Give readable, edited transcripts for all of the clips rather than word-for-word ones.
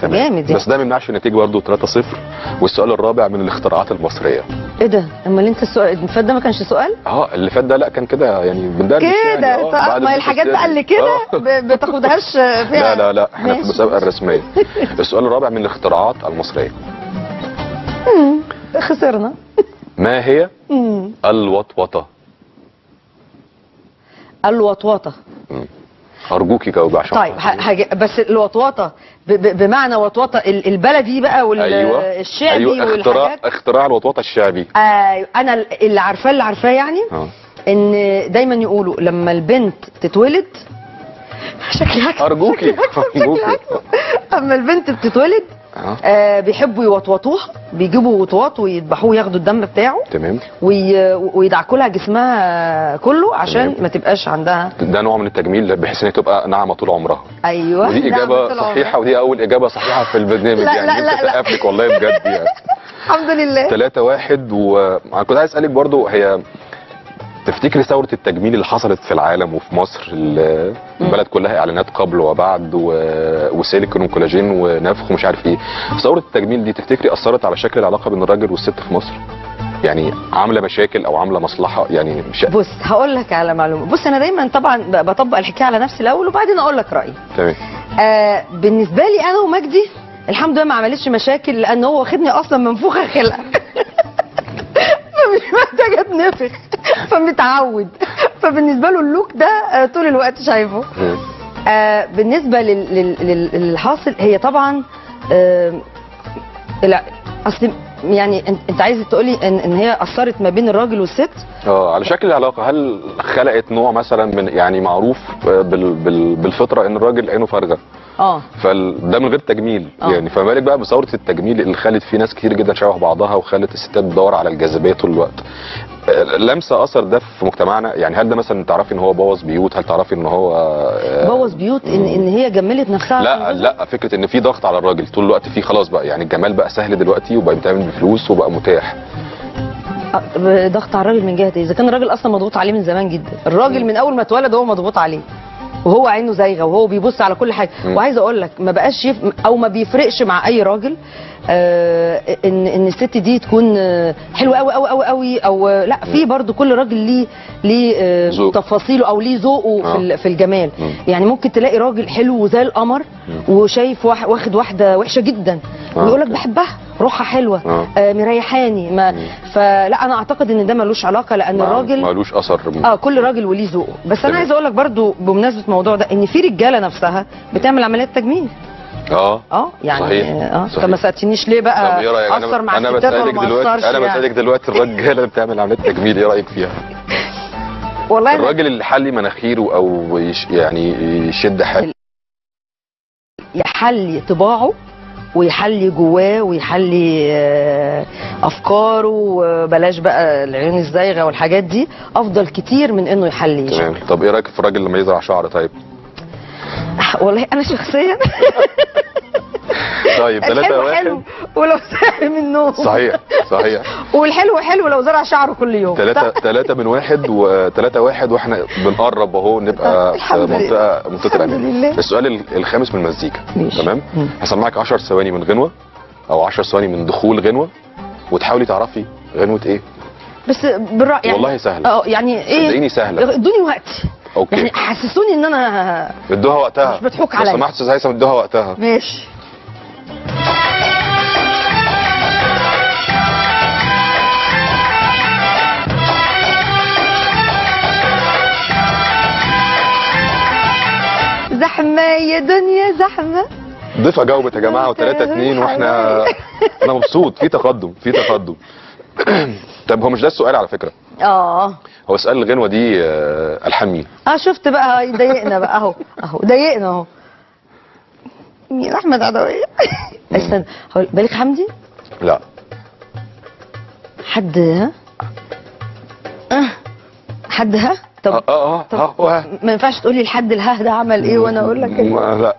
جامد يعني. بس ده ما يمنعش النتيجه برضه 3-0. والسؤال الرابع من الاختراعات المصريه. ايه ده؟ امال انت السؤال اللي فات ده ما كانش سؤال؟ اللي فات ده لا كان كده يعني بندردش كده يعني. طيب ما الحاجات بقى اللي كده بتاخدهاش فيها. لا احنا في المسابقه الرسميه. السؤال الرابع من الاختراعات المصريه. خسرنا. ما هي الوطوطه؟ الوطوطه. ارجوكي جاوبي عشان طيب بس الوطوطه بمعنى وطوطه البلدي بقى والشعبي. ايوه اختراع الوطوطه الشعبي. انا اللي عارفاه يعني ان دايما يقولوا لما البنت تتولد شكلها ارجوكي اما البنت بتتولد بيحبوا يوطوطوها، بيجيبوا وطواط ويذبحوه ياخدوا الدم بتاعه. تمام. ويدعكوا لها جسمها كله عشان ما تبقاش عندها. ده نوع من التجميل بحيث ان تبقى ناعمه طول عمرها. ايوه ودي اجابه صحيحه ودي اول اجابه صحيحه في البرنامج. لا يعني لا بتسقف لك والله بجد يعني. الحمد لله. 3-1. وانا كنت عايز اسالك برضو، هي تفتكري ثورة التجميل اللي حصلت في العالم وفي مصر، البلد كلها اعلانات قبل وبعد وسيليكون وكولاجين ونفخ ومش عارف ايه، ثورة التجميل دي تفتكري اثرت على شكل العلاقة بين الراجل والست في مصر؟ يعني عامله مشاكل او عامله مصلحه يعني بص هقول لك على معلومه. بص انا دايما طبعا بطبق الحكايه على نفسي الاول وبعدين اقول لك رايي. تمام. بالنسبه لي انا ومجدي الحمد لله ما عملتش مشاكل لان هو واخدني اصلا منفوخه خلقه. فمش محتاجه اتنفخ فمتعود. فبالنسبه له اللوك ده طول الوقت شايفه. بالنسبه للحاصل هي طبعا اصل يعني انت عايز تقولي ان هي اثرت ما بين الراجل والست؟ على شكل العلاقه. هل خلقت نوع مثلا من يعني معروف بالفطره ان الراجل عينه فارغه؟ فده من غير تجميل. يعني فما بالك بقى بثوره التجميل اللي خلت في ناس كتير جدا شبه بعضها وخلت الستات بتدور على الجاذبيه طول الوقت. لمسه اثر ده في مجتمعنا؟ يعني هل ده مثلا تعرفي ان هو بوظ بيوت؟ هل تعرفي ان هو بوظ بيوت ان هي جملت نفسها؟ لا فكره ان في ضغط على الراجل طول الوقت، في خلاص بقى يعني الجمال بقى سهل دلوقتي وبقى بيتعمل بفلوس وبقى متاح. ضغط على الراجل من جهه اذا كان الراجل اصلا مضغوط عليه من زمان جدا. الراجل من اول ما اتولد هو مضغوط عليه وهو عينه زايغه وهو بيبص على كل حاجه. وعايزه اقول لك ما بقاش او ما بيفرقش مع اي راجل ان الست دي تكون حلوه قوي قوي قوي قوي او لا. في برضو كل راجل ليه تفاصيله او ليه ذوقه في الجمال. يعني ممكن تلاقي راجل حلو وزي القمر وشايف واخد واحده وحشه جدا ويقول لك بحبها روحها حلوه مريحاني. فلا انا اعتقد ان ده ملوش علاقه لان الراجل ملوش اثر. كل راجل وليه ذوقه. بس انا عايزه اقول لك برضو بمناسبه الموضوع ده ان في رجاله نفسها بتعمل عمليات تجميل. يعني صحيح. انت ما سالتنيش ليه بقى اثر مع الستات ولا ما اثرش؟ انا بسالك دلوقتي الراجاله اللي بتعمل عمليات تجميل ايه رايك فيها؟ والله الراجل اللي يحلي مناخيره او يعني يشد حاجه، يحلي طباعه ويحلي جواه ويحلي افكاره وبلاش بقى العيون الزايغه والحاجات دي افضل كتير من انه يحلي. تمام. طب ايه رايك في الراجل لما يزرع شعر؟ طيب والله انا شخصيا طيب 3-1 حلو ولو صحي من النوم. صحيح والحلو حلو لو زرع شعره كل يوم. 3-1 و3-1 واحنا بنقرب اهو نبقى في منطقه الامان. السؤال الخامس من المزيكا. تمام. هسمعك 10 ثواني من غنوه او 10 ثواني من دخول غنوه وتحاولي تعرفي غنوه ايه. بس بالراي يعني والله سهله. يعني ايه؟ صدقيني سهله. ادوني وقت. اوكي. يعني حسسوني ان انا ادوها وقتها. مش بضحك عليا. لو سمحت استاذ هيثم ادوها وقتها. ماشي. زحمه يا دنيا زحمه. ضيفه جاوبت يا جماعه و3-2 واحنا انا مبسوط في تقدم طب هو مش ده السؤال على فكره. هو سؤال الغنوه دي الحان مين؟ شفت بقى يضايقنا بقى اهو ضايقنا اهو. مين؟ احمد عدويه. استنى بليغ حمدي؟ لا. حد ها؟ طب ما ينفعش تقولي الحد الها ده عمل ايه وانا اقول لك لا.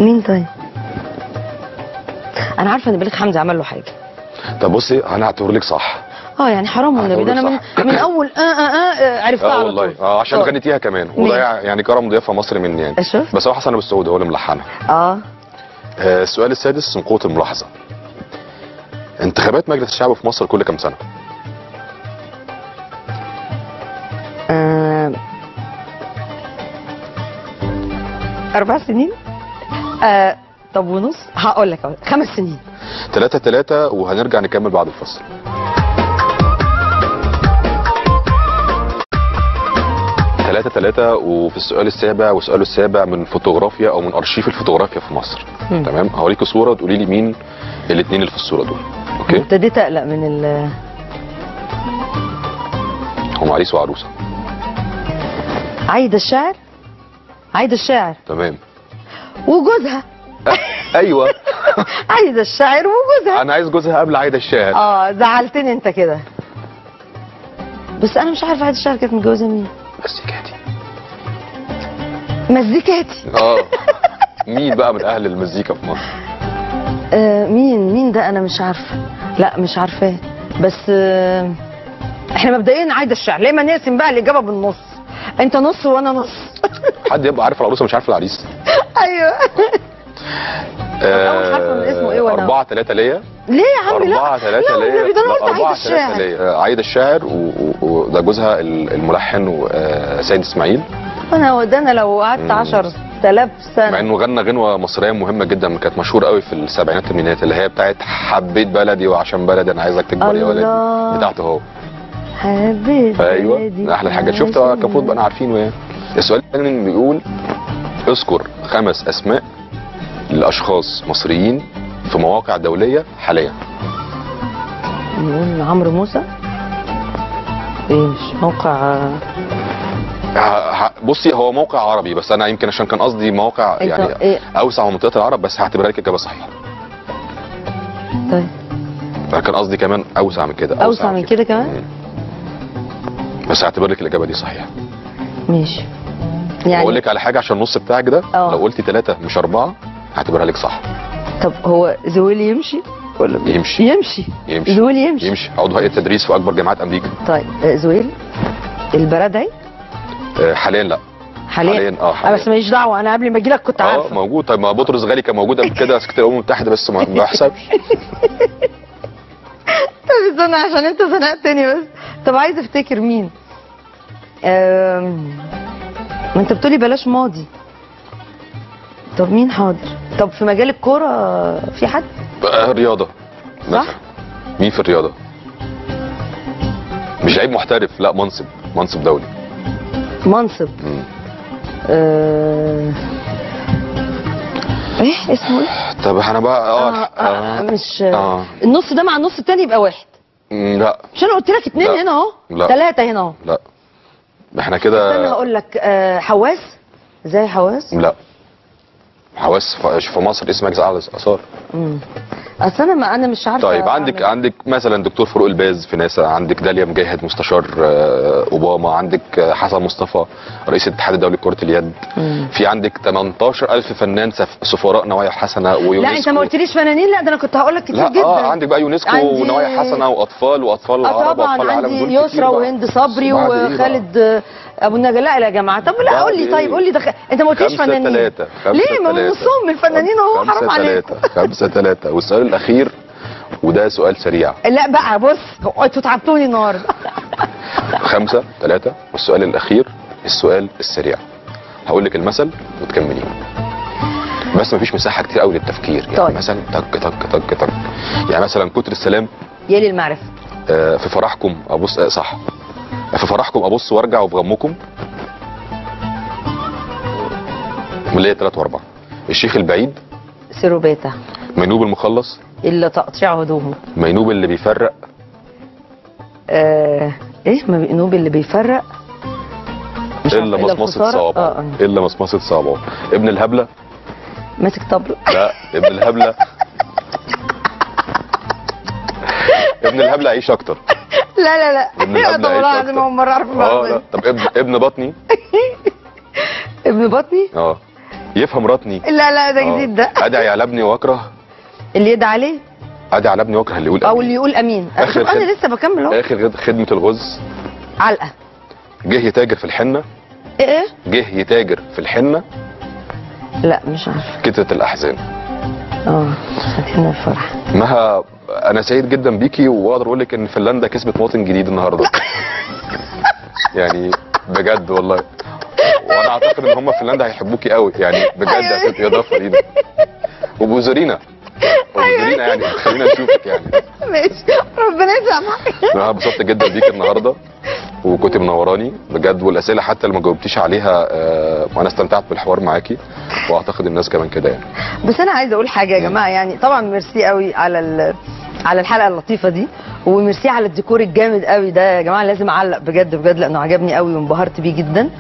مين طيب؟ انا عارفه ان بليغ حمدي عمل له حاجه. طب بصي انا هعتبر لك صح. يعني حرام والنبي، ده انا من اول عرفتها على والله طول. عشان غنيتيها كمان، وده يعني كرم ضيافه مصري مني يعني. بس هو حسن ابو السعود هو اللي ملحنها. السؤال السادس من قوه الملاحظه. انتخابات مجلس الشعب في مصر كل كام سنه؟ 4 سنين. طب ونص، هقول لك 5 سنين. 3 وهنرجع نكمل بعد الفصل. ثلاثة وفي السؤال السابع والسؤال السابع من فوتوغرافيا او من ارشيف الفوتوغرافيا في مصر. تمام، هوريكي صوره وتقولي لي مين الاثنين اللي في الصوره دول. اوكي، ابتديت اقلق من هم عريس وعروسه. عايده الشاعر. عايده الشاعر. تمام. وجوزها. ايوه. عايده الشاعر وجوزها. انا عايز جوزها قبل عايده الشاعر. زعلتني انت كده. بس انا مش عارفه عايده الشاعر كانت متجوزه مين. مزيكاتي. مزيكاتي. مين بقى من اهل المزيكا في مصر؟ مين ده؟ انا مش عارفه، لا مش عارفاه. بس احنا مبدئيا عايده الشعر، ليه ما نقسم بقى الاجابه بالنص؟ انت نص وانا نص. حد يبقى عارف العروسه مش عارف العريس؟ ايوه. اول حرف من اسمه ايه؟ وانا 4-3 ليا. ليه يا عم؟ لا 4-3 ليا. ده انا قلت عايده الشاعر. عايده الشاعر وده جوزها الملحن سيد اسماعيل. انا لو قعدت 10,000 سنه. مع انه غنى غنوه مصريه مهمه جدا كانت مشهوره قوي في السبعينات الثمانينات، اللي هي بتاعت حبيت بلدي وعشان بلدي انا عايزك تكبر يا ولدي، بتاعته هو. حبيت ايوه، احلى حاجات شفتها كان المفروض بقى عارفينه يعني. السؤال الثاني بيقول اذكر 5 اسماء لاشخاص مصريين في مواقع دوليه حاليا. نقول عمرو موسى. مش موقع. بصي هو موقع عربي، بس انا يمكن عشان كان قصدي مواقع يعني اوسع من منطقه العرب، بس هعتبرها لك اجابه صحيحه. طيب. كان قصدي كمان اوسع من كده. اوسع من كده كمان. بس هعتبر لك الاجابه دي صحيحه. ماشي. يعني اقول لك على حاجه عشان النص بتاعك ده. لو قلتي 3 مش 4 هعتبرها لك صح. طب هو زويلي يمشي ولا يمشي؟ زويلي يمشي. عضو هيئه تدريس في اكبر جامعات امريكا. طيب زويل البرادعي. حاليا لا. حاليا بس ماليش دعوه، انا قبل ما اجي لك كنت عارفه. موجود. طيب ما بطرس غالي كان موجود قبل كده سكرتير الامم المتحده، بس ما بحسبش. طب استنى عشان انت زنقتني بس. طب عايز افتكر مين. ما انت بتقولي بلاش ماضي. طب مين حاضر؟ طب في مجال الكوره في حد؟ رياضه صح؟ مين في الرياضه؟ مش لعيب محترف، لا منصب دولي. منصب. ايه اسمه ايه؟ طب انا بقى مش النص ده مع النص التاني يبقى 1. لا مش انا قلت لك 2 هنا اهو، 3 هنا اهو. لا احنا كده. استنى هقول لك. حواس. زي حواس؟ لا حواس في مصر اسمها جزء على الاثار. اصل انا مش عارفه. طيب عندك مثلا دكتور فاروق الباز في ناسا، عندك داليا مجاهد مستشار اوباما، عندك حسن مصطفى رئيس الاتحاد الدولي لكره اليد. في عندك 18,000 فنان سفراء نوايا حسنه ويونسكو. لا انت ما قلتليش فنانين، لا ده انا كنت هقول لك كتير جدا. عندك بقى يونسكو ونوايا حسنه واطفال العرب واطفال العالم دول كتير. يسرا وهند صبري وخالد ابو النجا. لا يا جماعه، طب لا قول لي. طيب قول لي انت ما قلتليش فنانين. 5-3 ليه؟ ما نصهم من الفنانين اهو، حرام عليكم. 5-3 والسؤال الاخير وده سؤال سريع. لا بقى بص، انتوا تعبتوني النهارده. 5-3 والسؤال الاخير السؤال السريع. هقول لك المثل وتكمليه، بس مفيش مساحه كتير قوي للتفكير. يعني طيب. مثلا تك تك تك تك، يعني مثلا كتر السلام يلي المعرفه. في فرحكم ابص صح. في فرحكم ابص وارجع وفي غمكم. اللي هي 3 و4. الشيخ البعيد. سيروباتا. مينوب المخلص. الا تقطيع هدومه. مينوب اللي بيفرق. ايه مينوب اللي بيفرق؟ الا مصمصه صوابعه. الا مصمصه صوابعه. ابن الهبله. ماسك طبل. لا ابن الهبله. ابن الهبله عيش اكتر. لا ابن الهبله عيش اكتر. اول مره اعرف لا. طب ابن بطني. ابن بطني. يفهم رطني. لا ده جديد ده. ادعي على ابني واكره اللي يدعي عليه. ادي على ابني وجه اللي يقول او اللي يقول امين. آخر انا لسه بكمل اهو. اخر خدمه الغز علقه. جه يتاجر في الحنه. ايه جه يتاجر في الحنه. لا مش عارفه. كترة الاحزان. هنا الفرح. مها انا سعيد جدا بيكي، واقدر اقول لك ان فنلندا كسبت مواطن جديد النهارده. يعني بجد والله. وانا اعتقد ان هم في فنلندا هيحبوكي قوي يعني بجد يا ست يا ضفه لينا. وبوزورينا يعني خلينا نشوفك يعني. ماشي ربنا يسامحك. انا انبسطت جدا بيك النهارده وكنت منوراني بجد، والاسئله حتى اللي ما جاوبتيش عليها وانا استمتعت بالحوار معاكي، واعتقد الناس كمان كده يعني. بس انا عايزه اقول حاجه يا جماعه، يعني طبعا ميرسي قوي على الحلقه اللطيفه دي، وميرسي على الديكور الجامد قوي ده يا جماعه. لازم اعلق بجد بجد لانه عجبني قوي وانبهرت بيه جدا.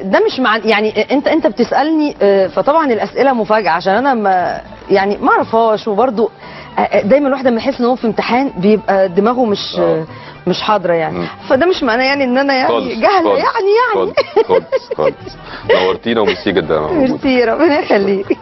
ده مش يعني انت بتسالني، فطبعا الاسئله مفاجاه عشان انا ما اعرفهاش، وبرده دايما الواحد لما يحس ان هو في امتحان بيبقى دماغه مش حاضره يعني. فده مش معناه يعني ان انا يعني جهله يعني خالص. نورتينا وميرسي جدا. ميرسي ربنا يخليك.